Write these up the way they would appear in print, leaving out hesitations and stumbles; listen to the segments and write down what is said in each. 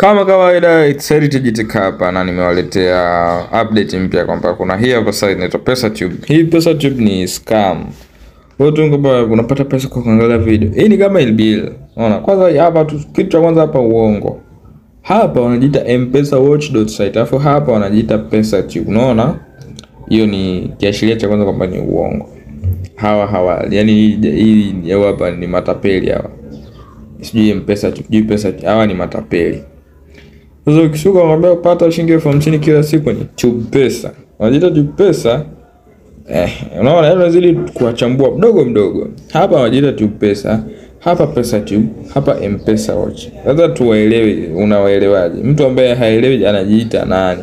Kama kawaida it's Heritage Tech hapa na nimewaletea update mpya kwamba kuna hii hapa site inaitwa PesaTube. Hii PesaTube ni scam. Watu ngomba unapata pesa kwa kuangalia video. Hii ni kama ilbill. Unaona? Kwanza hapa tu kitu cha kwanza hapa uongo. Hapa wanajiita mpesawatch.site. Alafu hapa wanajiita PesaTube. Unaona? Hiyo ni kiashiria cha kwanza kwamba ni uongo. Hawa yani hii hapa ni matapeli hawa. Sijui PesaTube, sijui PesaTube. Hawa ni matapeli. Sasa ukishuka unaambia pata shilingi 50 kila siku ni TubePesa. Wanajiita TubePesa. Unaona yale unazidi kuachambua mdogo. Hapa wanajiita TubePesa, hapa PesaTube, hapa mpesawatch. Sasa tuwaelewe, unawaelewaje? Mtu ambaye haelewi anajiita nani?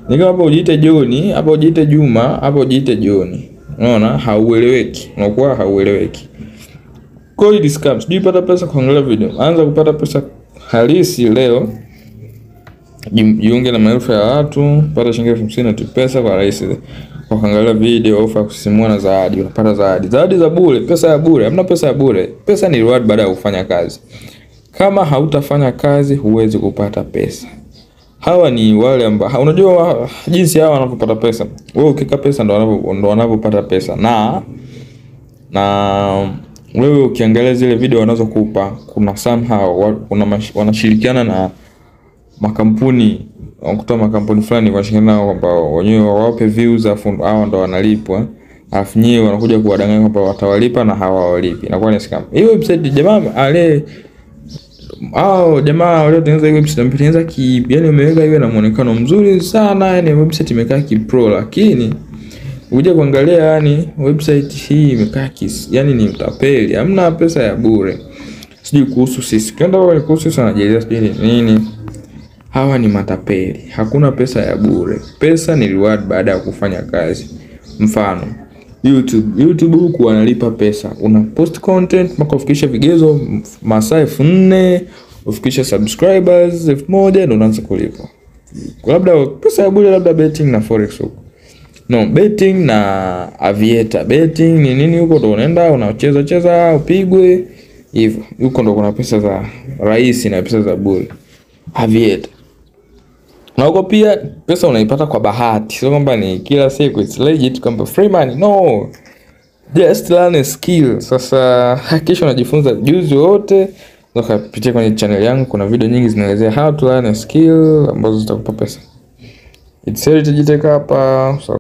Ni kama hapo ujiite John, hapo ujiite Juma, hapo ujiite John. Unaona haueleweki. Unakuwa haueleweki. Kwa hiyo scam, sijui pata pesa kuangalia video. Anza kupata pesa halisi leo. Jiunge na maelfu ya watu, pata shilingi 50 na TubePesa kwa rahisi. Kwa kuangalia video, ofa kusisimua na zawadi, unapata zawadi. Zawadi za bure, pesa ya bure. Hamna pesa ya bure. Pesa ni reward baada ya kufanya kazi. Kama hautafanya kazi huwezi kupata pesa. Hawa ni wale ambao unajua jinsi hawa wanapopata pesa. Wewe ukika pesa ndo wanapopata pesa. Na wewe ukiangalia zile video wanazokupa, kuna somehow wanashirikiana na makampuni, wakutoa makampuni fulani kwa shirika nao kwamba wenyewe wawape views afu hao ndo wanalipwa. Alafu nyewe wanakuja kuwadanganya kwamba watawalipa na hawawalipi. Inakuwa ni scam. Hii website jamaa jamaa waliotengeneza hii website wametengeneza yani wameweka iwe na muonekano mzuri sana, yani website imekaa pro, lakini uje kuangalia yani website hii imekaa yani ni mtapeli. Hamna pesa ya bure. Sijui kuhusu sisi. Kenda wao kuhusu sisi wanajeleza sijui nini. Hawa ni matapeli. Hakuna pesa ya bure. Pesa ni reward baada ya kufanya kazi. Mfano YouTube huku wanalipa pesa. Una post content mpaka ufikisha vigezo masaa 4,000, ufikisha subscribers 1,000 ndio unaanza kulipa. Labda pesa ya bure labda betting na forex huko. No, betting na aviator. Betting ni nini huko ndo unaenda unacheza upigwe hivyo. Huko ndo kuna pesa za rahisi na pesa za bure. Aviator. Na huko pia pesa unaipata kwa bahati. Sio kwamba ni kila siku, it's legit kwamba free money. No. Just learn a skill. Sasa hakikisha unajifunza juzi wote. Ukapitia kwenye channel yangu kuna video nyingi zinaelezea how to learn a skill ambazo zitakupa pesa. It's Heritage Tech hapa.